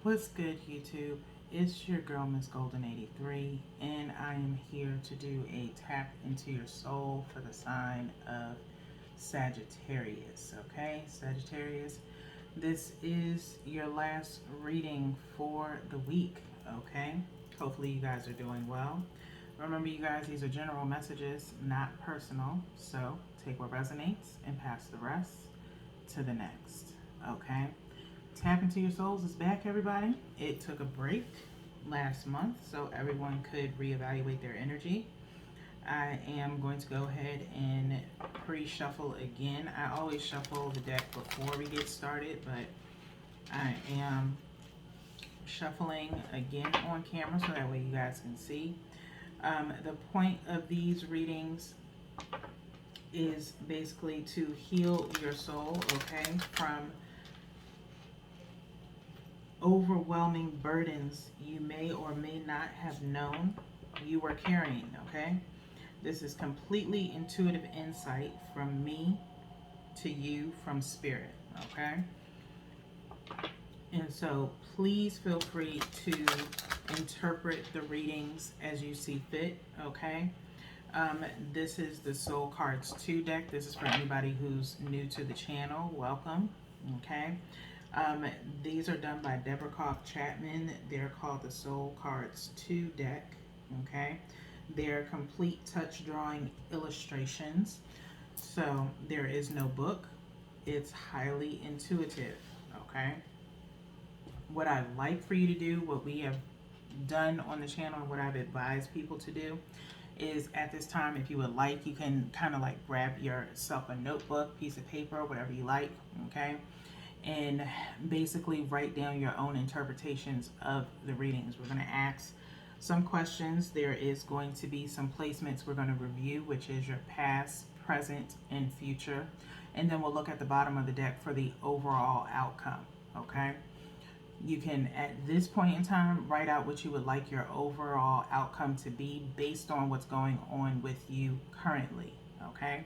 What's good, YouTube? It's your girl, Miss Golden 83, and I am here to do a tap into your soul for the sign of Sagittarius. Okay, Sagittarius, this is your last reading for the week. Okay, hopefully, you guys are doing well. Remember, you guys, these are general messages, not personal, so take what resonates and pass the rest to the next. Okay. Tap into Your Souls is back, everybody. It took a break last month so everyone could reevaluate their energy. I am going to go ahead and pre-shuffle again. I always shuffle the deck before we get started, but I am shuffling again on camera so that way you guys can see. The point of these readings is basically to heal your soul, okay, from overwhelming burdens you may or may not have known you were carrying, okay? This is completely intuitive insight from me to you from spirit, okay? And so please feel free to interpret the readings as you see fit, okay? This is the Soul Cards 2 deck. This is for anybody who's new to the channel. Welcome, okay? These are done by Deborah Koff Chapman. They're called the Soul Cards 2 deck, okay? They're complete touch drawing illustrations, so there is no book. It's highly intuitive, okay? What I like for you to do, what we have done on the channel, and what I've advised people to do is at this time, if you would like, you can kind of like grab yourself a notebook, piece of paper, whatever you like, okay? And basically write down your own interpretations of the readings. We're going to ask some questions. There is going to be some placements we're going to review, which is your past, present, and future. And then we'll look at the bottom of the deck for the overall outcome, okay? You can, at this point in time, write out what you would like your overall outcome to be based on what's going on with you currently, okay?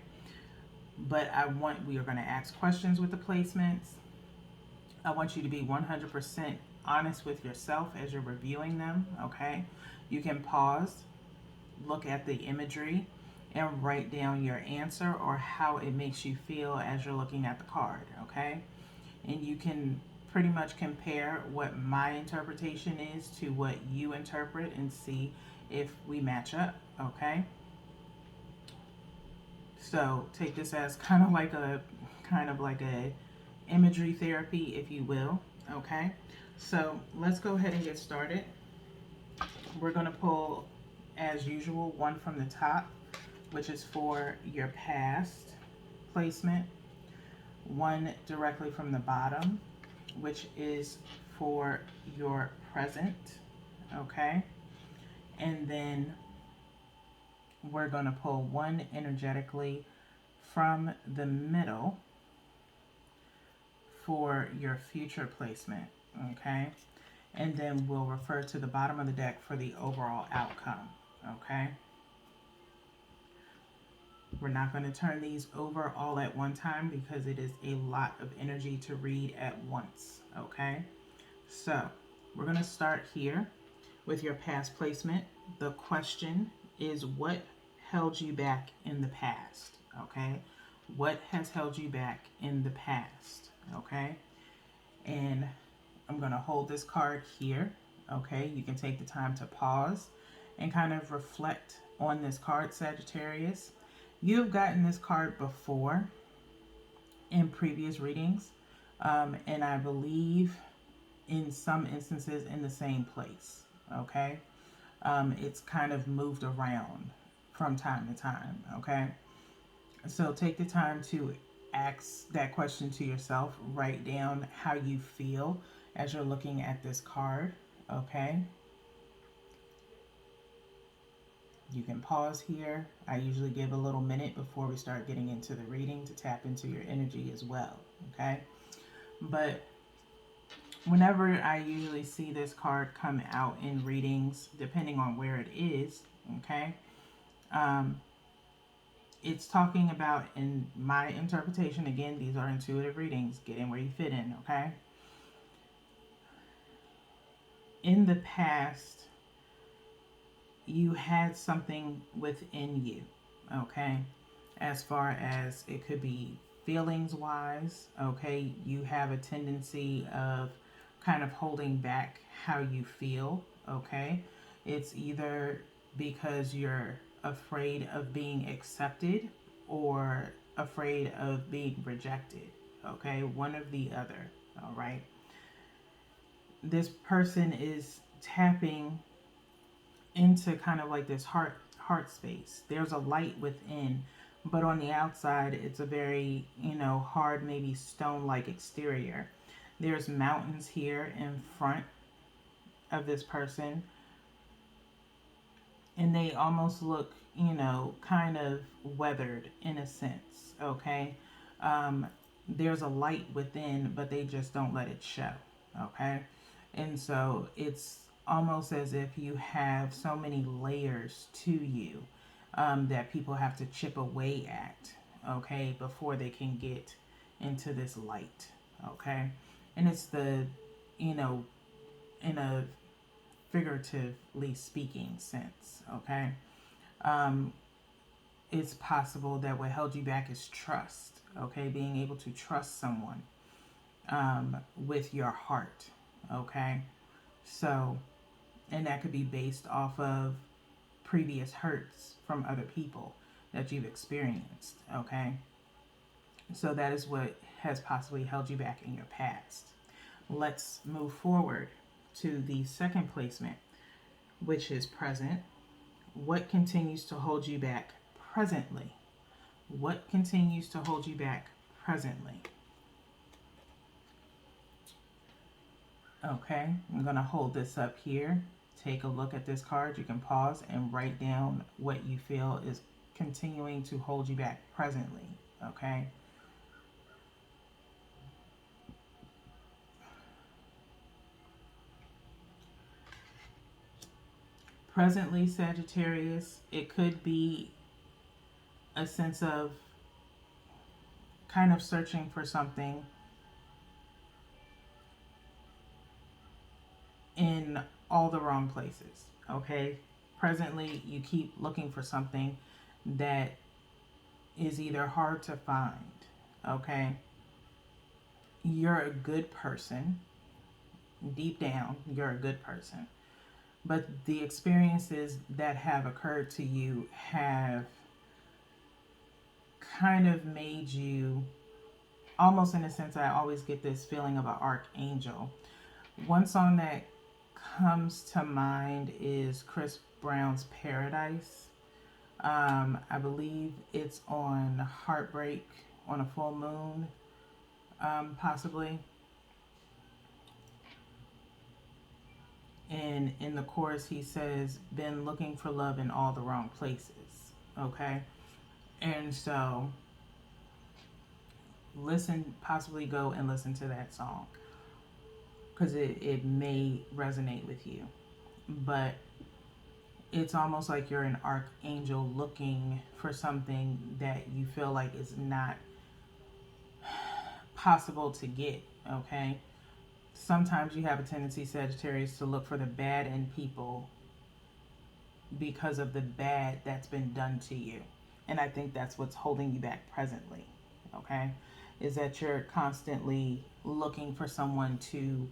But we are going to ask questions with the placements. I want you to be 100% honest with yourself as you're reviewing them, okay? You can pause, look at the imagery, and write down your answer or how it makes you feel as you're looking at the card, okay? And you can pretty much compare what my interpretation is to what you interpret and see if we match up, okay? So take this as kind of like a imagery therapy, if you will, okay? So let's go ahead and get started. We're going to pull, as usual, one from the top, which is for your past placement, one directly from the bottom, which is for your present, okay? And then we're going to pull one energetically from the middle for your future placement, okay? And then we'll refer to the bottom of the deck for the overall outcome, okay? We're not going to turn these over all at one time because it is a lot of energy to read at once, okay? So we're going to start here with your past placement. The question is, what held you back in the past, okay? What has held you back in the past, okay? And I'm going to hold this card here, okay? You can take the time to pause and kind of reflect on this card, Sagittarius. You've gotten this card before in previous readings, and I believe in some instances in the same place, okay? It's kind of moved around from time to time, okay? So take the time to ask that question to yourself. Write down how you feel as you're looking at this card, okay? You can pause here. I usually give a little minute before we start getting into the reading to tap into your energy as well, okay? But whenever I usually see this card come out in readings, depending on where it is, okay, it's talking about, in my interpretation, again, these are intuitive readings, get in where you fit in, okay? in the past, you had something within you, okay? As far as it could be feelings wise, okay? You have a tendency of kind of holding back how you feel, okay? It's either because you're afraid of being accepted or afraid of being rejected, okay? One of the other, all right? This person is tapping into kind of like this heart space. There's a light within, but on the outside it's a very, hard, maybe stone like exterior. There's mountains here in front of this person, and they almost look, kind of weathered in a sense, okay? Um, there's a light within, but they just don't let it show, okay? And so it's almost as if you have so many layers to you, that people have to chip away at, okay, before they can get into this light, okay? And it's you know, in a figuratively speaking sense, okay? Um, it's possible that what held you back is trust, okay? Being able to trust someone, with your heart, okay? So, and that could be based off of previous hurts from other people that you've experienced, okay? So that is what has possibly held you back in your past. Let's move forward to the second placement, which is present. What continues to hold you back presently? What continues to hold you back presently? Okay, I'm going to hold this up here. Take a look at this card. You can pause and write down what you feel is continuing to hold you back presently. Okay. Presently, Sagittarius, it could be a sense of kind of searching for something in all the wrong places. Okay. Presently, you keep looking for something that is either hard to find. Okay. You're a good person. Deep down, you're a good person. But the experiences that have occurred to you have kind of made you, almost in a sense, I always get this feeling of an archangel. One song that comes to mind is Chris Brown's Paradise. I believe it's on Heartbreak on a Full Moon, possibly. And in the chorus, he says, been looking for love in all the wrong places. Okay. And so, possibly go and listen to that song, because it may resonate with you. But it's almost like you're an archangel looking for something that you feel like is not possible to get. Okay. Sometimes you have a tendency, Sagittarius, to look for the bad in people because of the bad that's been done to you. And I think that's what's holding you back presently, okay? Is that you're constantly looking for someone to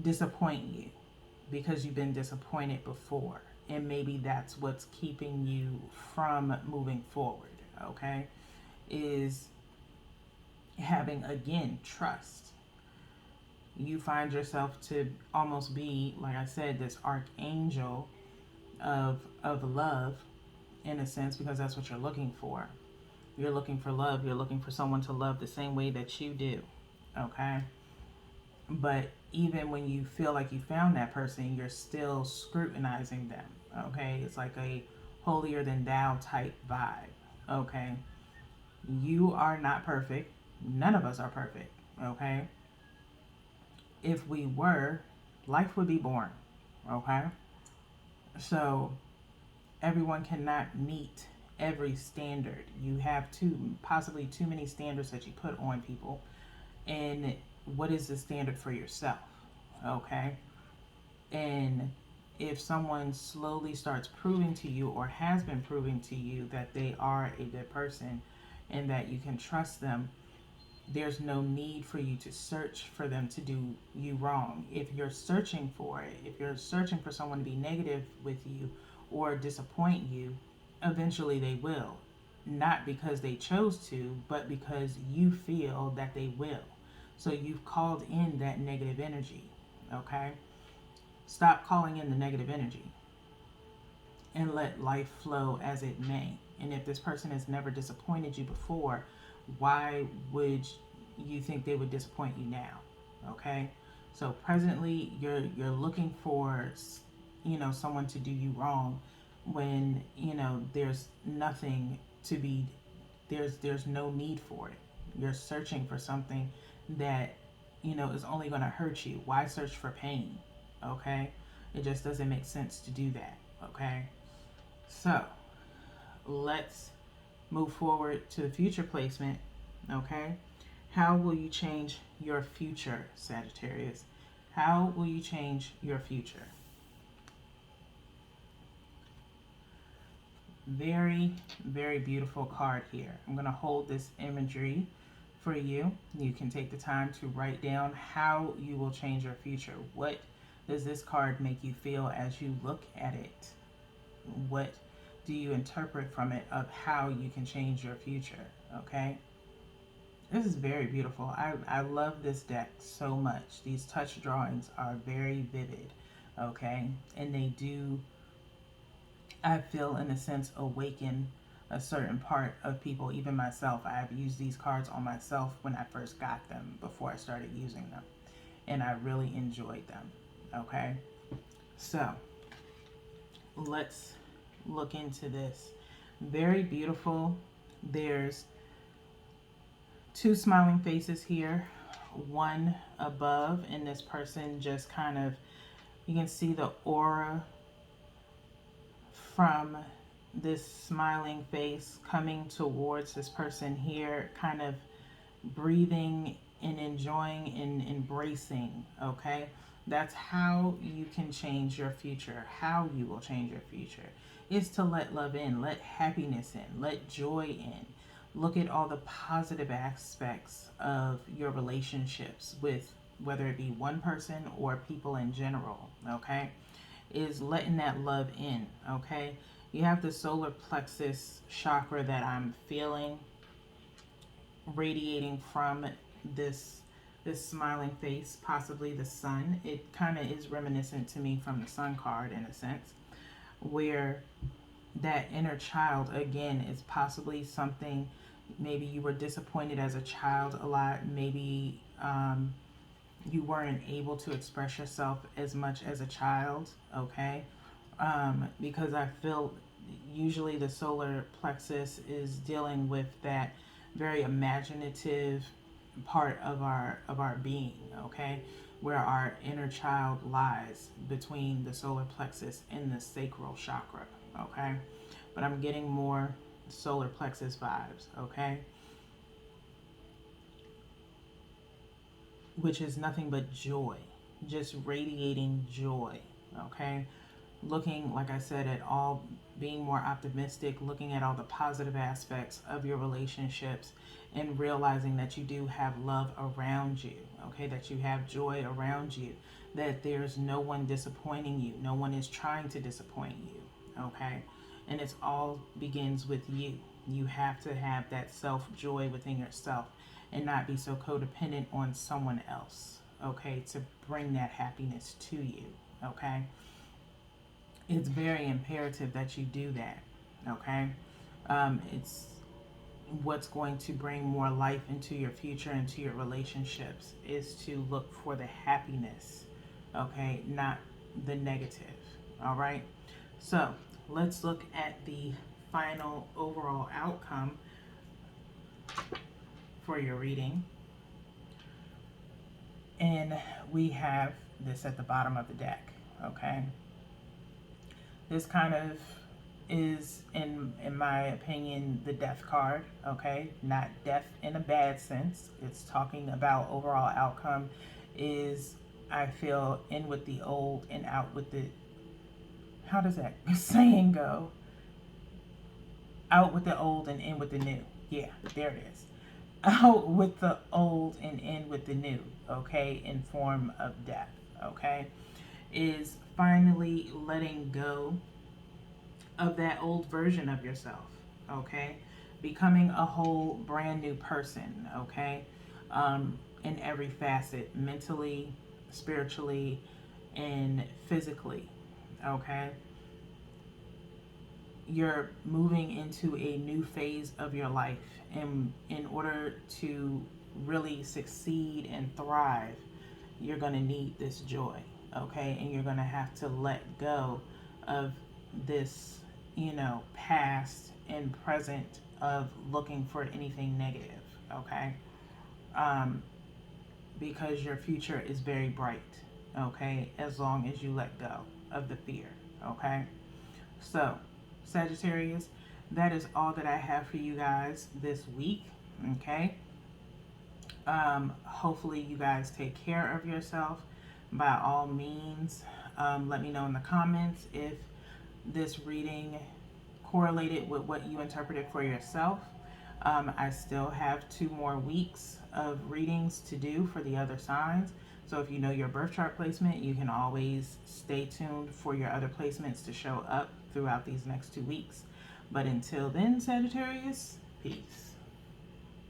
disappoint you because you've been disappointed before. And maybe that's what's keeping you from moving forward, okay? Is having, again, trust. You find yourself to almost be, like I said, this archangel of love, in a sense, because that's what you're looking for. You're looking for love. You're looking for someone to love the same way that you do, okay? But even when you feel like you found that person, you're still scrutinizing them, okay? It's like a holier than thou type vibe, okay? You are not perfect. None of us are perfect, okay? If we were, life would be boring, okay? So everyone cannot meet every standard. You have possibly too many standards that you put on people. And what is the standard for yourself? Okay. And if someone slowly starts proving to you, or has been proving to you, that they are a good person and that you can trust them, there's no need for you to search for them to do you wrong. If you're searching for it, if you're searching for someone to be negative with you or disappoint you, eventually they will. Not because they chose to, but because you feel that they will. So you've called in that negative energy, okay? Stop calling in the negative energy and let life flow as it may. And if this person has never disappointed you before, why would you think they would disappoint you now? Okay? So presently you're looking for, someone to do you wrong when, there's nothing to be, there's no need for it. You're searching for something that, is only going to hurt you. Why search for pain? Okay? It just doesn't make sense to do that. Okay? So let's move forward to the future placement. Okay? How will you change your future, Sagittarius? How will you change your future? Very, very beautiful card here. I'm going to hold this imagery for you. You can take the time to write down how you will change your future. What does this card make you feel as you look at it? What do you interpret from it of how you can change your future? Okay? This is very beautiful. I love this deck so much. These touch drawings are very vivid. Okay? And they do, I feel, in a sense, awaken a certain part of people, even myself. I have used these cards on myself when I first got them, before I started using them. And I really enjoyed them. Okay? So, let's look into this. Very beautiful. There's two smiling faces here, one above, and this person just kind of, you can see the aura from this smiling face coming towards this person here, kind of breathing and enjoying and embracing. Okay? That's how you can change your future. How you will change your future is to let love in, let happiness in, let joy in. Look at all the positive aspects of your relationships with, whether it be one person or people in general. Okay? Is letting that love in. Okay? You have the solar plexus chakra that I'm feeling radiating from this smiling face, possibly the sun. It kind of is reminiscent to me from the sun card in a sense, where that inner child again is possibly something. Maybe you were disappointed as a child a lot. Maybe you weren't able to express yourself as much as a child. Okay? Because I feel usually the solar plexus is dealing with that very imaginative part of our being, okay, where our inner child lies between the solar plexus and the sacral chakra. Okay? But I'm getting more solar plexus vibes. Okay? Which is nothing but joy, just radiating joy. Okay? Looking, like I said, at all, being more optimistic, looking at all the positive aspects of your relationships, and realizing that you do have love around you. Okay? That you have joy around you, that there's no one disappointing you, no one is trying to disappoint you. Okay? And it's all begins with you. You have to have that self-joy within yourself and not be so codependent on someone else, okay, to bring that happiness to you. Okay? It's very imperative that you do that. Okay? It's what's going to bring more life into your future, into your relationships, is to look for the happiness, okay, not the negative. All right? So let's look at the final overall outcome for your reading. And we have this at the bottom of the deck. Okay? This kind of is, in my opinion, the death card. Okay? Not death in a bad sense. It's talking about overall outcome is I feel in with the old and out with the, how does that saying go? Out with the old and in with the new. Yeah, there it is. Out with the old and in with the new, okay, in form of death, okay, is finally letting go of that old version of yourself, okay, becoming a whole brand new person, okay, in every facet, mentally, spiritually, and physically, okay. You're moving into a new phase of your life, and in order to really succeed and thrive, you're going to need this joy, okay, and you're going to have to let go of this, past and present of looking for anything negative, okay, um, because your future is very bright, okay, as long as you let go of the fear, okay. So, Sagittarius, that is all that I have for you guys this week. Okay. Hopefully, you guys take care of yourself. By all means, let me know in the comments if this reading correlated with what you interpreted for yourself. I still have 2 more weeks of readings to do for the other signs. So if you know your birth chart placement, you can always stay tuned for your other placements to show up throughout these next 2 weeks. But until then, Sagittarius, peace.